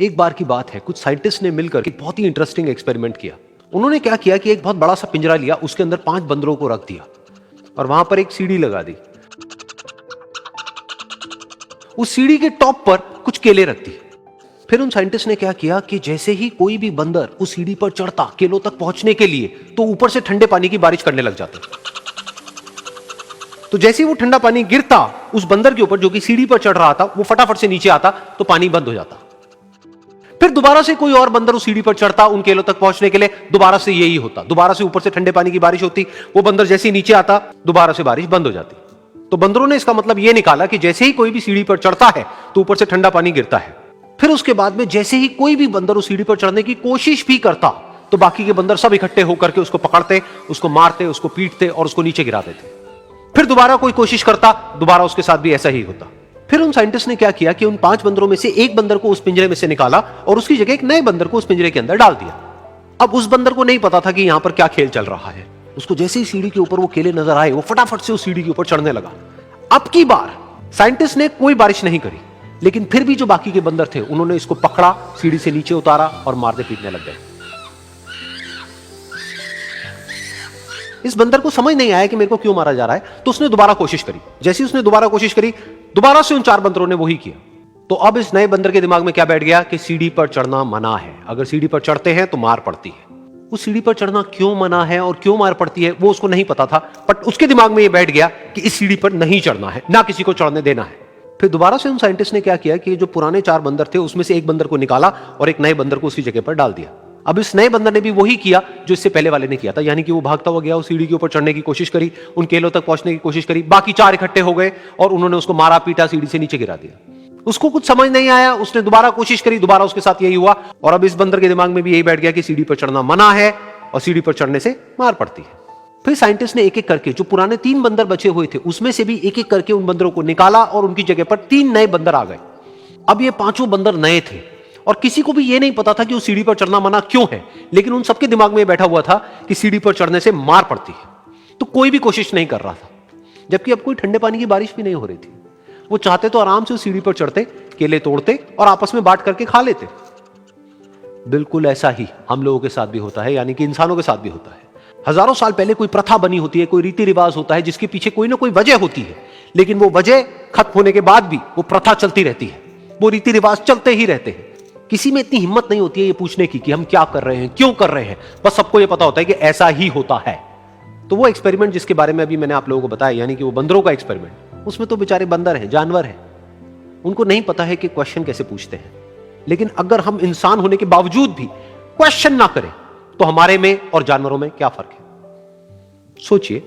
एक बार की बात है, कुछ साइंटिस्ट ने मिलकर एक बहुत ही इंटरेस्टिंग एक्सपेरिमेंट किया। उन्होंने क्या किया कि एक बहुत बड़ा सा पिंजरा लिया, उसके अंदर 5 बंदरों को रख दिया और वहां पर एक सीढ़ी लगा दी। उस सीढ़ी के टॉप पर कुछ केले रख दिए। फिर उन साइंटिस्ट ने क्या किया कि जैसे ही कोई भी बंदर उस सीढ़ी पर चढ़ता केलों तक पहुंचने के लिए, तो ऊपर से ठंडे पानी की बारिश करने लग जाते। तो जैसे ही वो ठंडा पानी गिरता उस बंदर के ऊपर जो कि सीढ़ी पर चढ़ रहा था, वो फटाफट से नीचे आता तो पानी बंद हो जाता। फिर दोबारा से कोई और बंदर उस सीढ़ी पर चढ़ता उन केलों तक पहुंचने के लिए, दोबारा से यही होता। दोबारा से ऊपर से ठंडे पानी की बारिश होती, वो बंदर जैसे ही नीचे आता दोबारा से बारिश बंद हो जाती। तो बंदरों ने इसका मतलब यह निकाला कि जैसे ही कोई भी सीढ़ी पर चढ़ता है तो ऊपर से ठंडा पानी गिरता है। फिर उसके बाद में जैसे ही कोई भी बंदर उस सीढ़ी पर चढ़ने की कोशिश भी करता तो बाकी के बंदर सब इकट्ठे होकर के उसको पकड़ते, उसको मारते, उसको पीटते और उसको नीचे गिरा देते। फिर दोबारा कोई कोशिश करता, दोबारा उसके साथ भी ऐसा ही होता। फिर उन साइंटिस्ट ने क्या किया कि उन 5 बंदरों में से एक बंदर को उस पिंजरे में से निकाला और उसकी जगह एक नए बंदर को उस पिंजरे के अंदर डाल दिया। अब उस बंदर को नहीं पता था कि यहां पर क्या खेल चल रहा है। उसको जैसे ही सीढ़ी के ऊपर वो केले नजर आए, वो फटाफट से उस सीढ़ी के ऊपर चढ़ने लगा। अब की बार साइंटिस्ट ने कोई बारिश नहीं करी, लेकिन फिर भी जो बाकी के बंदर थे उन्होंने इसको पकड़ा, सीढ़ी से नीचे उतारा और मारने पीटने लग गए। इस बंदर को समझ नहीं आया कि मेरे को क्यों मारा जा रहा है, तो उसने दोबारा कोशिश करी। जैसे उसने दोबारा कोशिश करी, दोबारा से उन 4 बंदरों ने वही किया। तो अब इस नए बंदर के दिमाग में क्या बैठ गया कि सीढ़ी पर चढ़ना मना है, अगर सीढ़ी पर चढ़ते हैं तो मार पड़ती है। उस सीढ़ी पर चढ़ना क्यों मना है और क्यों मार पड़ती है वो उसको नहीं पता था, बट उसके दिमाग में यह बैठ गया कि इस सीढ़ी पर नहीं चढ़ना है, ना किसी को चढ़ने देना है। फिर दोबारा से उन साइंटिस्ट ने क्या किया कि जो पुराने 4 बंदर थे उसमें से एक बंदर को निकाला और एक नए बंदर को उसी जगह पर डाल दिया। अब इस नए बंदर ने भी वही किया जो इससे पहले वाले ने किया था, यानी कि वो भागता हुआ गया, उस सीढ़ी के ऊपर चढ़ने की कोशिश करी, उन केलों तक पहुंचने की कोशिश करी। बाकी 4 इकट्ठे हो गए और उन्होंने उसको मारा पीटा, सीढ़ी से नीचे गिरा दिया। उसको कुछ समझ नहीं आया, उसने दोबारा कोशिश करी, दोबारा उसके साथ यही हुआ। और अब इस बंदर के दिमाग में भी यही बैठ गया कि सीढ़ी पर चढ़ना मना है और सीढ़ी पर चढ़ने से मार पड़ती है। फिर साइंटिस्ट ने एक एक करके जो पुराने 3 बंदर बचे हुए थे उसमें से भी एक एक करके उन बंदरों को निकाला और उनकी जगह पर 3 नए बंदर आ गए। अब ये 5 बंदर नए थे और किसी को भी ये नहीं पता था कि उस सीढ़ी पर चढ़ना मना क्यों है, लेकिन उन सबके दिमाग में बैठा हुआ था कि सीढ़ी पर चढ़ने से मार पड़ती है। तो कोई भी कोशिश नहीं कर रहा था, जबकि अब कोई ठंडे पानी की बारिश भी नहीं हो रही थी। वो चाहते तो आराम से उस सीढ़ी पर चढ़ते, केले तोड़ते और आपस में बांट करके खा लेते। बिल्कुल ऐसा ही हम लोगों के साथ भी होता है, यानी कि इंसानों के साथ भी होता है। हजारों साल पहले कोई प्रथा बनी होती है, कोई रीति रिवाज होता है जिसके पीछे कोई ना कोई वजह होती है, लेकिन वो वजह खत्म होने के बाद भी वो प्रथा चलती रहती है, वो रीति रिवाज चलते ही रहते हैं। किसी में इतनी हिम्मत नहीं होती है ये पूछने की कि हम क्या कर रहे हैं, क्यों कर रहे हैं, बस सबको ये पता होता है कि ऐसा ही होता है। तो वो एक्सपेरिमेंट जिसके बारे में अभी मैंने आप लोगों को बताया, यानी कि वो बंदरों का एक्सपेरिमेंट, उसमें तो बेचारे बंदर हैं, जानवर हैं, उनको नहीं पता है कि क्वेश्चन कैसे पूछते हैं। लेकिन अगर हम इंसान होने के बावजूद भी क्वेश्चन ना करें तो हमारे में और जानवरों में क्या फर्क है, सोचिए।